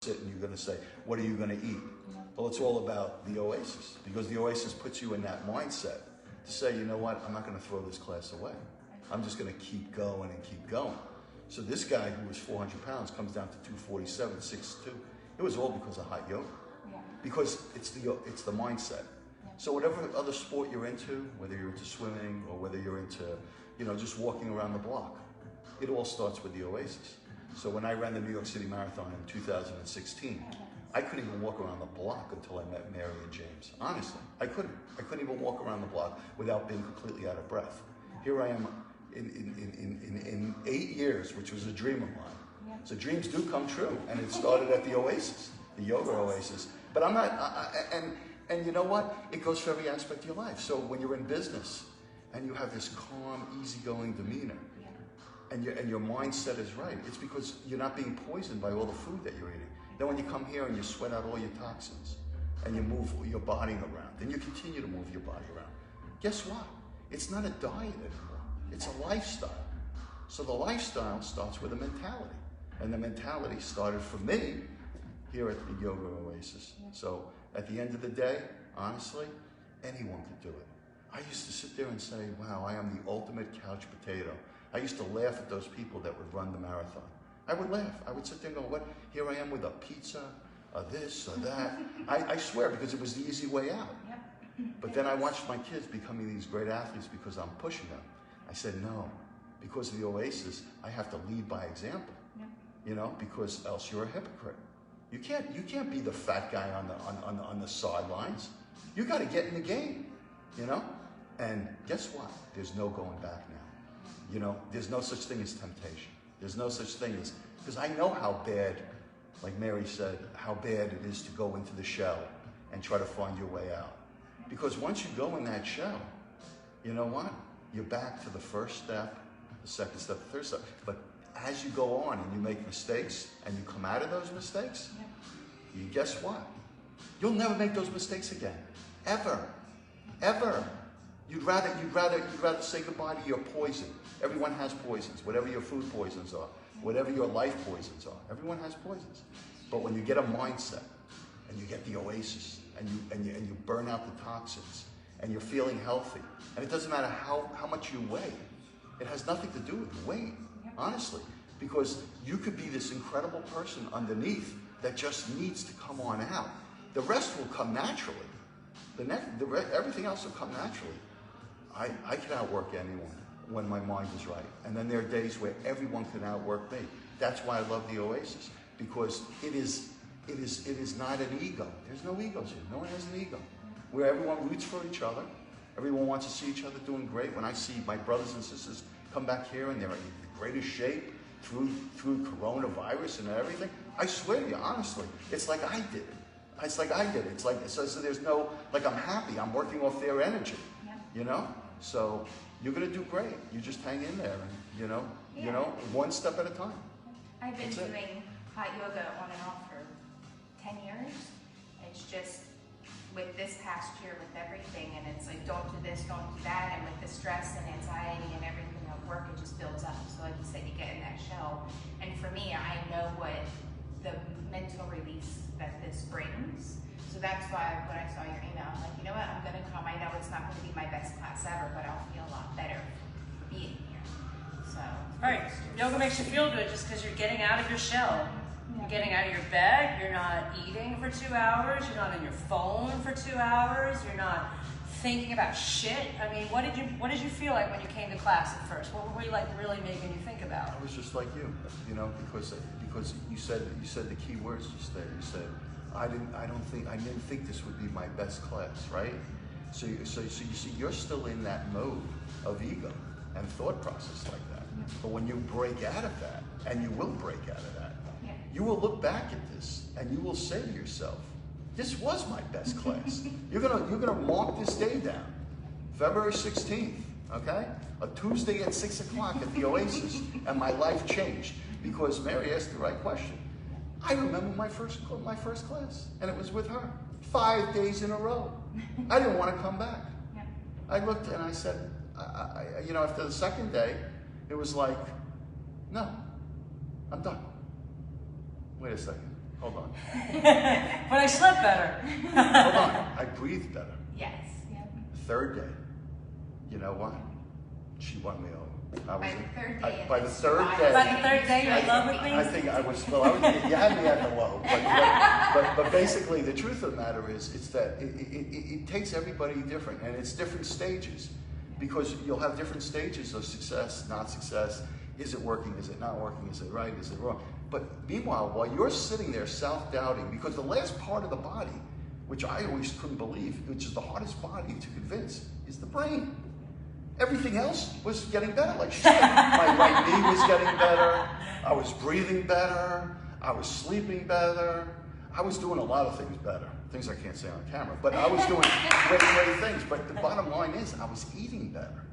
sit and you're going to say, what are you going to eat? Well, it's all about the Oasis, because the Oasis puts you in that mindset to say, you know what, I'm not going to throw this class away. I'm just going to keep going and keep going. So this guy who was 400 pounds comes down to 247, 6'2". It was all because of hot yoga. Because it's the mindset. So whatever other sport you're into, whether you're into swimming or whether you're into, just walking around the block, it all starts with the Oasis. So when I ran the New York City Marathon in 2016, I couldn't even walk around the block until I met Mary and James. Honestly, I couldn't even walk around the block without being completely out of breath. Here I am in 8 years, which was a dream of mine. So dreams do come true, and it started at the Oasis, the yoga Oasis. But I'm not, and you know what? It goes for every aspect of your life. So when you're in business and you have this calm, easygoing demeanor, and your mindset is right, it's because you're not being poisoned by all the food that you're eating. Then when you come here and you sweat out all your toxins and you move your body around, then you continue to move your body around. Guess what? It's not a diet anymore. It's a lifestyle. So the lifestyle starts with a mentality. And the mentality started for me here at the Yoga Oasis. So at the end of the day, honestly, anyone could do it. I used to sit there and say, wow, I am the ultimate couch potato. I used to laugh at those people that would run the marathon. I would laugh. I would sit there and go, what? Here I am with a pizza, or this, or that. I swear, because it was the easy way out. But then I watched my kids becoming these great athletes because I'm pushing them. I said, no, because of the Oasis, I have to lead by example. Because else you're a hypocrite. You can't be the fat guy on the sidelines. You got to get in the game, And guess what? There's no going back now. There's no such thing as temptation. There's no such thing as, because I know how bad, like Mary said, how bad it is to go into the shell and try to find your way out. Because once you go in that shell, you know what? You're back to the first step, the second step, the third step. But as you go on and you make mistakes and you come out of those mistakes, you guess what? You'll never make those mistakes again, ever, ever. You'd rather say goodbye to your poison. Everyone has poisons, whatever your food poisons are, whatever your life poisons are. Everyone has poisons. But when you get a mindset and you get the Oasis and you burn out the toxins and you're feeling healthy, and it doesn't matter how much you weigh, it has nothing to do with weight. Honestly, because you could be this incredible person underneath that just needs to come on out. The rest will come naturally. Everything else will come naturally. I can outwork anyone when my mind is right. And then there are days where everyone can outwork me. That's why I love the Oasis, because it is not an ego. There's no egos here. No one has an ego. Where everyone roots for each other. Everyone wants to see each other doing great. When I see my brothers and sisters come back here and they're in the greatest shape through coronavirus and everything, I swear to you, honestly, it's like I did it. It's like I did it. It's like, so there's no, like, I'm happy. I'm working off their energy, So you're going to do great. You just hang in there and, one step at a time. I've been doing hot yoga on and off for 10 years. It's just with this past year, with everything, and it's like, don't do this, don't do that, and with the stress and anxiety and everything at work, it just builds up. So like you said, you get in that shell. And for me, I know what the mental release that this brings. So that's why when I saw your email, I'm like, you know what, I'm gonna come. I know it's not gonna be my best class ever, but I'll feel a lot better for being here. So. Right, yoga makes you feel good just because you're getting out of your shell. You're getting out of your bed, you're not eating for 2 hours, you're not on your phone for 2 hours, you're not thinking about shit. I mean, what did you feel like when you came to class at first? What were you like really making you think about? I was just like you, because you said the key words just there. You said, I didn't think this would be my best class, right? So you see, you're still in that mode of ego and thought process like that. But when you break out of that, and you will break out of that, you will look back at this and you will say to yourself, this was my best class. You're gonna mark this day down, February 16th, okay? A Tuesday at 6 o'clock at the Oasis, and my life changed because Mary asked the right question. I remember my first class, and it was with her, 5 days in a row. I didn't want to come back. I looked and I said, after the second day, it was like, no, I'm done. Wait a second. Hold on. But I slept better. Hold on. I breathed better. Yes. Yep. Third day, you know what? She won me over. By the third day. By the third day. By the third day, you're in love with me? I think I was, well, you had me at the low. But basically, the truth of the matter is, it's that it takes everybody different, and it's different stages. Because you'll have different stages of success, not success. Is it working? Is it not working? Is it right? Is it wrong? But meanwhile, while you're sitting there self-doubting, because the last part of the body, which I always couldn't believe, which is the hardest body to convince, is the brain. Everything else was getting better. Like she said, my right knee was getting better. I was breathing better. I was sleeping better. I was doing a lot of things better. Things I can't say on camera. But I was doing great things. But the bottom line is I was eating better.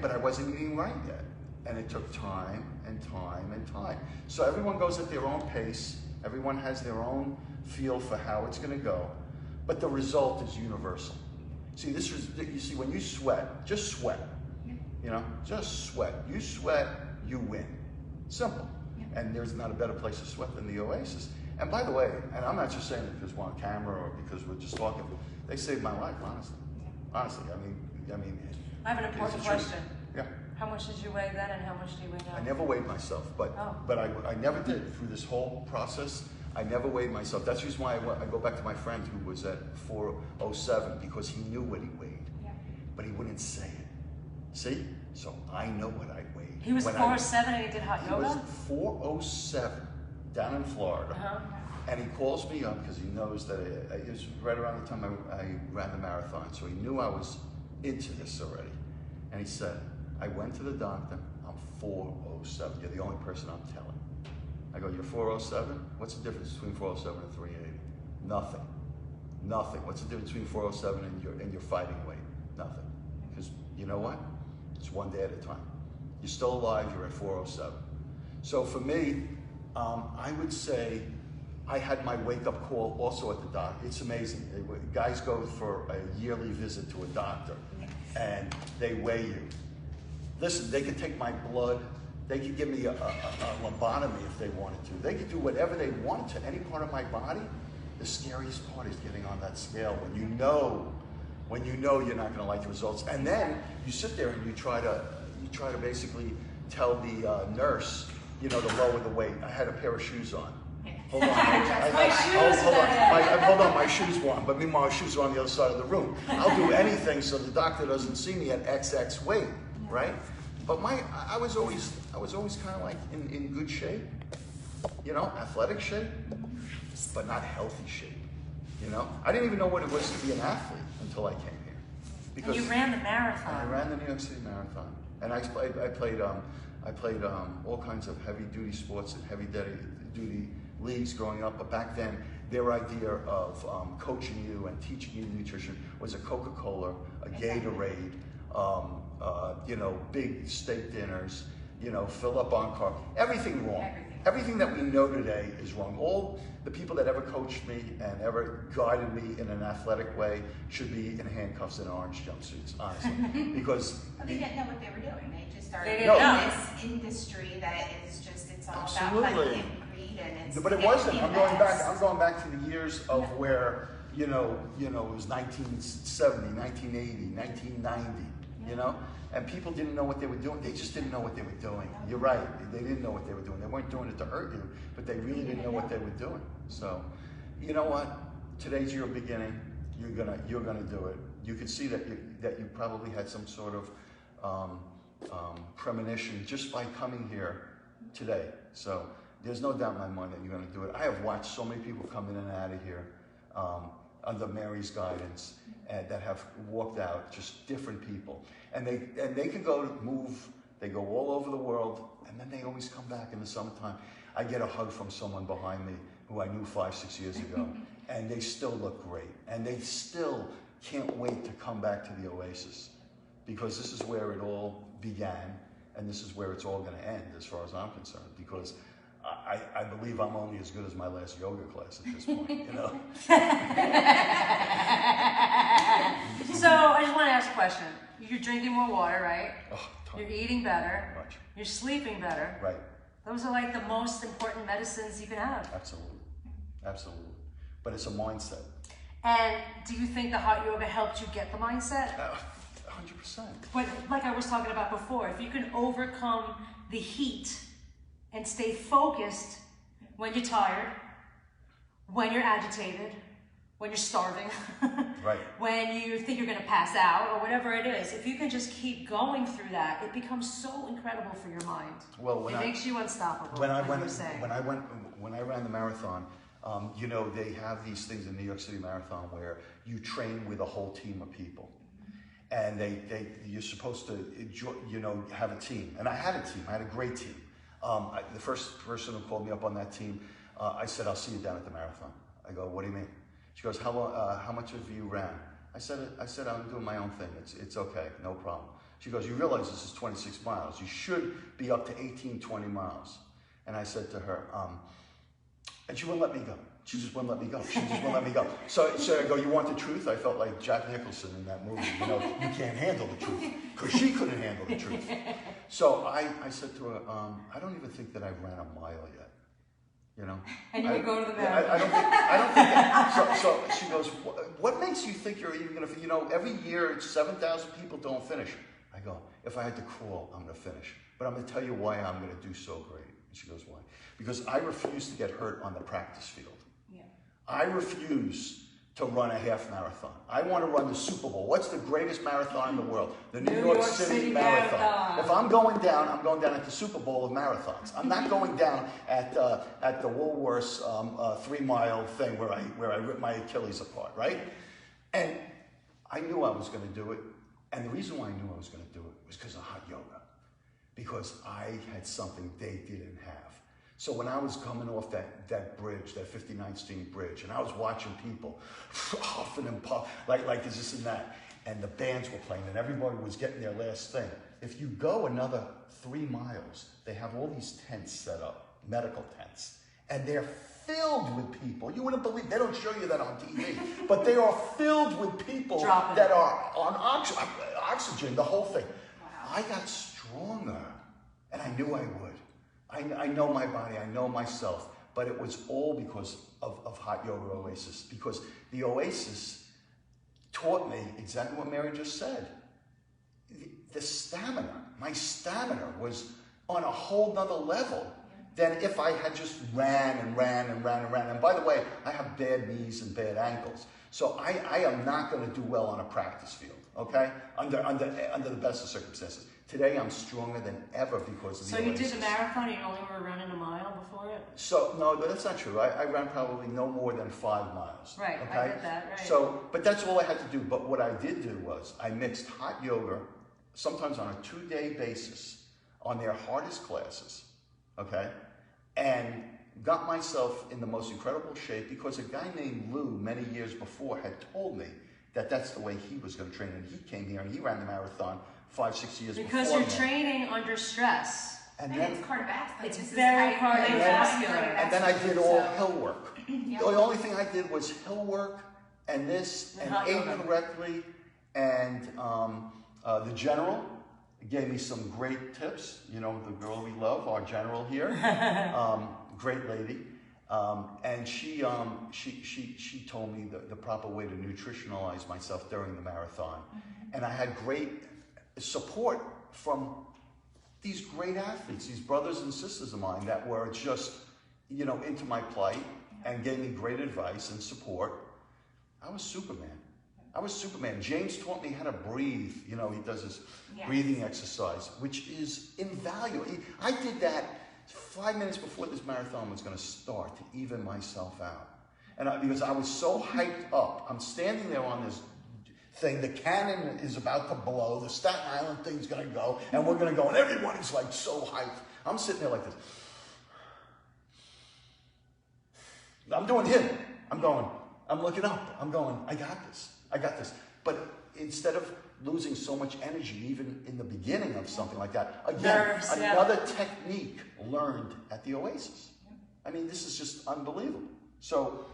But I wasn't eating right yet. And it took time and time and time. So everyone goes at their own pace. Everyone has their own feel for how it's going to go. But the result is universal. See, you see, when you sweat, just sweat. You know, just sweat. You sweat, you win. Simple. And there's not a better place to sweat than the Oasis. And by the way, and I'm not just saying it because we're on camera or because we're just talking, they saved my life, honestly. Honestly, I mean. I have an important question. Yeah. How much did you weigh then, and how much do you weigh now? I never weighed myself, but I never did through this whole process. I never weighed myself. That's the reason why I go back to my friend who was at 407 because he knew what he weighed, but he wouldn't say it. See? So I know what I weighed. He was 407 and he did hot yoga? He was 407 down in Florida. And he calls me up because he knows that it was right around the time I ran the marathon. So he knew I was into this already. And he said, I went to the doctor, I'm 407. You're the only person I'm telling. I go, you're 407? What's the difference between 407 and 380? Nothing. Nothing. What's the difference between 407 and your fighting weight? Nothing. Because you know what? It's one day at a time. You're still alive, you're at 407. So for me, I would say I had my wake-up call also at the doctor. It's amazing. Guys go for a yearly visit to a doctor and they weigh you. Listen, they could take my blood. They could give me a lobotomy if they wanted to. They could do whatever they wanted to any part of my body. The scariest part is getting on that scale when you know you're not going to like the results. And then you sit there and you try to basically tell the nurse, you know, to lower the weight. I had a pair of shoes on. Hold on. Hold on, my shoes were on, but meanwhile my shoes are on the other side of the room. I'll do anything so the doctor doesn't see me at XX weight, right? But I was always kind of like in good shape, you know, athletic shape, but not healthy shape, you know? I didn't even know what it was to be an athlete until I came here. Because and you ran the marathon. I ran the New York City Marathon. And I played all kinds of heavy duty sports and heavy duty leagues growing up, but back then their idea of coaching you and teaching you nutrition was a Coca-Cola, a Gatorade, you know, big steak dinners, you know, fill up on car, everything wrong. Everything that we know today is wrong. All the people that ever coached me and ever guided me in an athletic way should be in handcuffs and orange jumpsuits, honestly. Because well, they didn't know what they were doing. They just started in this industry that is just, it's all about money and greed, and it's. But it wasn't. I'm going back to the years of where, you know, it was 1970, 1980, 1990, you know? And people didn't know what they were doing. They just didn't know what they were doing. You're right. They didn't know what they were doing. They weren't doing it to hurt you, but they really didn't know what they were doing. So, you know what? Today's your beginning. You're gonna do it. You can see that you probably had some sort of premonition just by coming here today. So there's no doubt in my mind that you're gonna do it. I have watched so many people come in and out of here under Mary's guidance, and that have walked out, just different people. And they can move, they go all over the world, and then they always come back in the summertime. I get a hug from someone behind me who I knew 5-6 years ago, and they still look great. And they still can't wait to come back to the Oasis, because this is where it all began, and this is where it's all gonna end, as far as I'm concerned, because I believe I'm only as good as my last yoga class at this point, you know? So I just want to ask a question. You're drinking more water, right? Oh, You're eating better. Much. You're sleeping better. Right. Those are like the most important medicines you can have. Absolutely. Absolutely. But it's a mindset. And do you think the hot yoga helped you get the mindset? 100%. But like I was talking about before, if you can overcome the heat and stay focused when you're tired, when you're agitated, when you're starving, right, when you think you're going to pass out or whatever it is, if you can just keep going through that, it becomes so incredible for your mind. Well, it makes you unstoppable. When I ran the marathon, you know, they have these things in New York City Marathon where you train with a whole team of people, and you're supposed to, you know, have a team. And I had a team. I had a great team. The first person who called me up on that team, I said, "I'll see you down at the marathon." I go, "What do you mean?" She goes, how much have you ran? I said, "I'm doing my own thing. It's okay, no problem." She goes, "You realize this is 26 miles. You should be up to 18, 20 miles. And I said to her, and she wouldn't let me go. She just wouldn't let me go. She just wouldn't let me go. So I go, "You want the truth?" I felt like Jack Nicholson in that movie. You know, you can't handle the truth. Because she couldn't handle the truth. So I said to her, "I don't even think that I've ran a mile yet. You know?" And you would go to the marathon. I don't think that. So she goes, "What makes you think you're even going to, you know, every year 7,000 people don't finish." I go, "If I had to crawl, I'm going to finish. But I'm going to tell you why I'm going to do so great." And she goes, "Why?" "Because I refuse to get hurt on the practice field. Yeah. I refuse to run a half marathon. I want to run the Super Bowl. What's the greatest marathon in the world? The New York City Marathon. If I'm going down at the Super Bowl of marathons. I'm not going down at the Woolworths 3-mile thing where I ripped my Achilles apart, right?" And I knew I was going to do it. And the reason why I knew I was going to do it was because of hot yoga. Because I had something they didn't have. So when I was coming off that bridge, that 59th Street bridge, and I was watching people huffing and puffing, like this and that, and the bands were playing, and everybody was getting their last thing. If you go another 3 miles, they have all these tents set up, medical tents, and they're filled with people. You wouldn't believe, they don't show you that on TV, but they are filled with people that are on oxygen, the whole thing. Wow. I got stronger, and I knew I would. I know my body, I know myself, but it was all because of Hot Yoga Oasis, because the Oasis taught me exactly what Mary just said. The stamina, my stamina was on a whole nother level than if I had just ran. And by the way, I have bad knees and bad ankles, so I am not going to do well on a practice field, okay? Under the best of circumstances. Today, I'm stronger than ever because of the Oasis. So you did the marathon, you only were running a mile before it? So, no, that's not true. I ran probably no more than 5 miles. Right, okay? I did that, right. So, but that's all I had to do. But what I did do was I mixed hot yoga, sometimes on a 2-day basis, on their hardest classes, okay? And got myself in the most incredible shape because a guy named Lou, many years before, had told me that that's the way he was going to train. And he came here and he ran the marathon 5-6 years before. Because you're training under stress. And then it's cardiovascular. It's very cardiovascular. And then I did all hill work. The only thing I did was hill work and this and ate correctly. And the general gave me some great tips. You know, the girl we love, our general here, great lady. And she told me the proper way to nutritionalize myself during the marathon. And I had great support from these great athletes, these brothers and sisters of mine that were just, you know, into my plight and gave me great advice and support. I was Superman. I was Superman. James taught me how to breathe. You know, he does this breathing exercise, which is invaluable. I did that 5 minutes before this marathon was going to start to even myself out. And because I was so hyped up, I'm standing there on this thing, the cannon is about to blow, the Staten Island thing's going to go, and we're going to go, and everyone is like so hyped. I'm sitting there like this. I'm doing him. I'm going, I'm looking up. I'm going, I got this. I got this. But instead of losing so much energy, even in the beginning of something like that, again, another technique learned at the Oasis. I mean, this is just unbelievable. So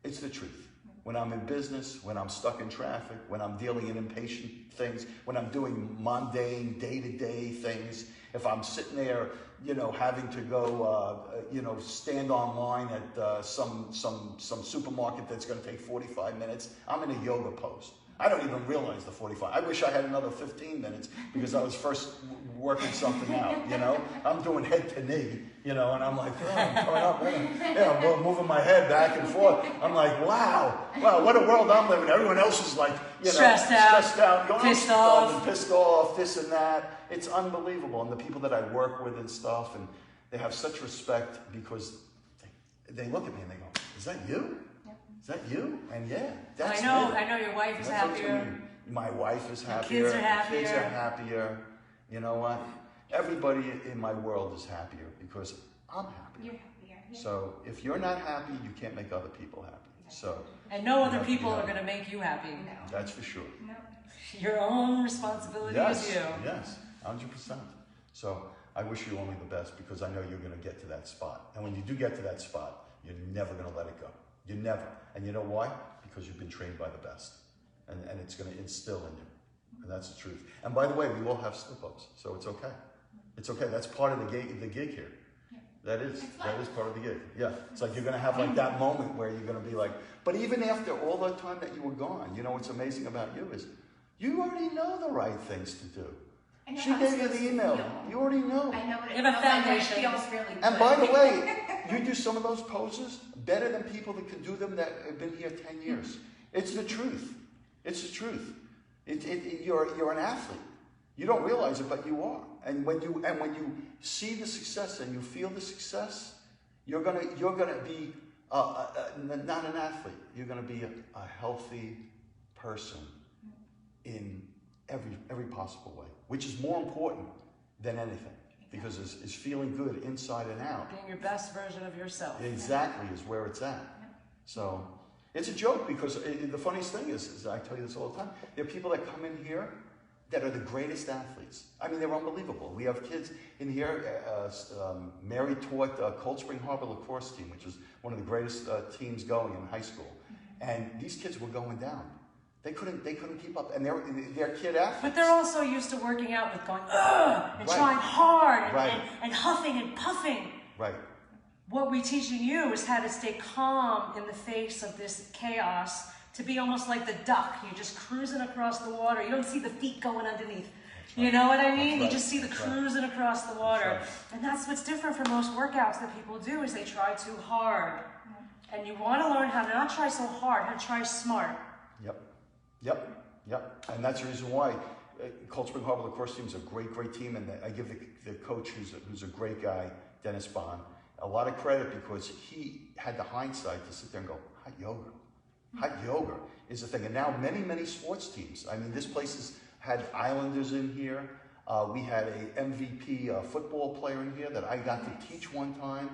it's the truth. When I'm in business, when I'm stuck in traffic, when I'm dealing in impatient things, when I'm doing mundane, day-to-day things, if I'm sitting there, you know, having to go, you know, stand online at some supermarket that's going to take 45 minutes, I'm in a yoga pose. I don't even realize the 45. I wish I had another 15 minutes because I was first working something out, you know. I'm doing head to knee, you know, and I'm like, oh, I'm coming up, yeah, I'm moving my head back and forth. I'm like, wow, what a world I'm living in. Everyone else is like, you know, stressed out, going pissed off, and pissed off, this and that. It's unbelievable. And the people that I work with and stuff, and they have such respect because they look at me and they go, is that you? Is that you? And yeah, that's me. I know your wife is happier. My wife is happier. Your kids are happier. Kids are happier. You know what? Everybody in my world is happier because I'm happy. You're happier. Yeah. So if you're not happy, you can't make other people happy. So. And no other people are going to make you happy. No. That's for sure. No. Your own responsibility is you. Yes, 100%. So I wish you only the best because I know you're going to get to that spot. And when you do get to that spot, you're never going to let it go. You never. And you know why? Because you've been trained by the best. And it's going to instill in you. And that's the truth. And by the way, we all have slip-ups, so it's okay. It's okay. That's part of the gig here. Yeah. That is part of the gig. Yeah. It's like you're going to have like that moment where you're going to be like, but even after all the time that you were gone, you know what's amazing about you is you already know the right things to do. She gave you the email. You already know. I know what it You have a foundation. feels really good. And by the way, you do some of those poses better than people that can do them that have been here 10 years. It's the truth. It's the truth. You're an athlete. You don't realize it, but you are. And when you see the success and you feel the success, you're gonna be not an athlete. You're gonna be a healthy person in every possible way, which is more important than anything. Because it's feeling good inside and out. Being your best version of yourself. Exactly is where it's at. So it's a joke because the funniest thing is I tell you this all the time, there are people that come in here that are the greatest athletes. I mean, they're unbelievable. We have kids in here. Mary taught Cold Spring Harbor lacrosse team, which is one of the greatest teams going in high school. And these kids were going down. They couldn't keep up, and they're kid athletes. But they're also used to working out with going, ugh, and trying hard, and huffing and puffing. Right. What we're teaching you is how to stay calm in the face of this chaos, to be almost like the duck. You're just cruising across the water. You don't see the feet going underneath. Right. You know what I mean? You just see the cruising across the water. And that's what's different from most workouts that people do, is they try too hard. And you want to learn how to not try so hard, how to try smart. Yep. And that's the reason why Cold Spring Harbor lacrosse team is a great team. And I give the coach, who's a great guy, Dennis Bond, a lot of credit because he had the hindsight to sit there and go, hot yoga. Hot yoga is the thing. And now many sports teams. I mean, this place has had Islanders in here. We had a MVP football player in here that I got to teach one time.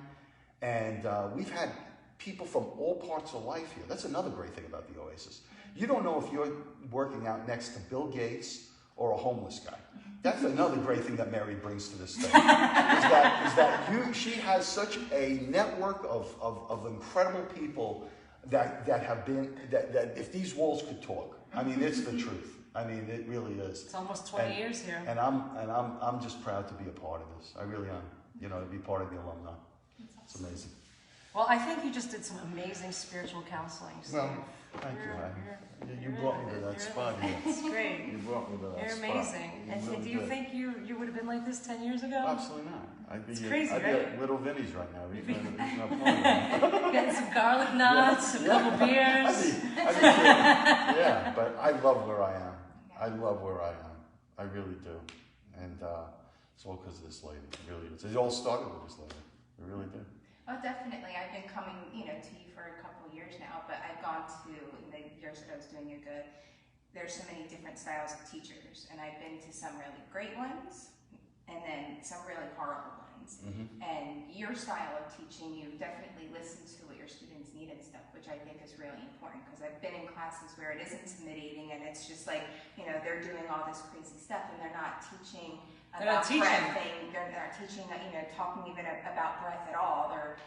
And we've had people from all parts of life here. That's another great thing about the Oasis. You don't know if you're working out next to Bill Gates or a homeless guy. That's another great thing that Mary brings to this thing. is that she has such a network of incredible people that have been that if these walls could talk, I mean, it's the truth. I mean, it really is. It's almost 20 years here. And I'm just proud to be a part of this. I really am. You know, to be part of the alumni. It's amazing. Well, I think you just did some amazing spiritual counseling, Steve. Well, thank you. You brought me to that spot here. It's great. You brought me to that spot. You're amazing. And do you think you would have been like this 10 years ago? Absolutely not. I'd be at Little Vinny's right now. Getting some garlic nuts, a couple beers. I'd be kidding. Yeah, but I love where I am. I love where I am. I really do. And it's all because of this lady. It really is. It all started with this lady. It really did. Oh, definitely. I've been coming, to you for a couple of years now, but I've gone to, in the years that I was doing yoga, there's so many different styles of teachers, and I've been to some really great ones, and then some really horrible ones. And your style of teaching, you definitely listen to what your students need and stuff, which I think is really important, because I've been in classes where it is intimidating, and it's just like, they're doing all this crazy stuff, and they're not teaching about breath. They're not teaching, talking even about breath at all. They're,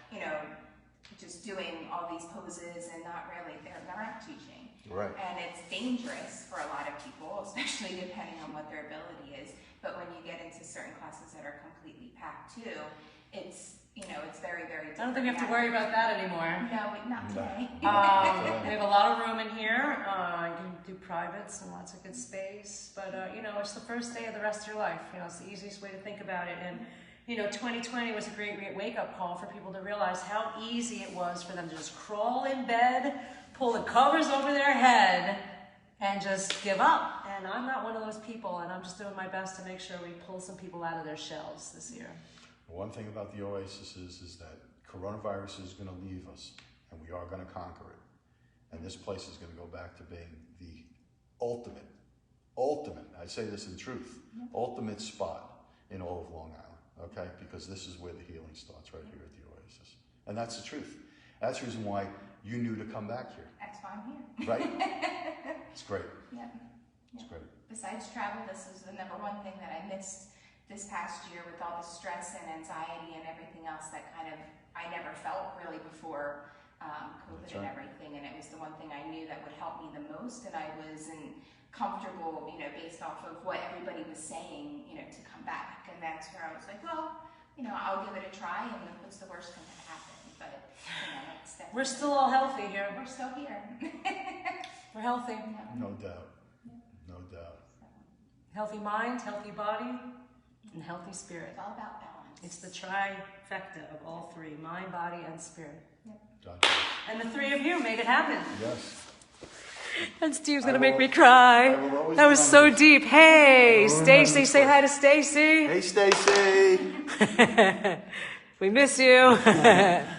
just doing all these poses and not really, they're not teaching. Right. And it's dangerous for a lot of people, especially depending on what their ability is. But when you get into certain classes that are completely packed too, it's, you know, it's very, very different. I don't think we have to worry about that anymore. No, not today. We have a lot of room in here. You can do privates and lots of good space. But, you know, it's the first day of the rest of your life. You know, it's the easiest way to think about it. And, you know, 2020 was a great wake-up call for people to realize how easy it was for them to just crawl in bed, pull the covers over their head, and just give up. And I'm not one of those people, and I'm just doing my best to make sure we pull some people out of their shells this year. One thing about the Oasis is that coronavirus is going to leave us, and we are going to conquer it. And this place is going to go back to being the ultimate, I say this in truth, ultimate spot in all of Long Island, okay? Because this is where the healing starts, right here at the Oasis. And that's the truth. That's the reason why you knew to come back here. That's why I'm here. Right? It's great. Yeah. It's great. Besides travel, this is the number one thing that I missed this past year with all the stress and anxiety and everything else that kind of I never felt really before COVID and everything. And it was the one thing I knew that would help me the most. And I wasn't comfortable, you know, based off of what everybody was saying, you know, to come back. And that's where I was like, well, you know, I'll give it a try, and what's the worst thing that happen? But, you know, that's definitely... We're still all healthy here. We're still here. We're healthy. No doubt. No doubt. Healthy mind, healthy body, and healthy spirit. It's all about balance. It's the trifecta of all three, mind, body, and spirit. Gotcha. And the three of you made it happen. Yes. And Steve's gonna make me cry. That was so deep. Hey, Stacy, say hi to Stacy. Hey, Stacy. We miss you.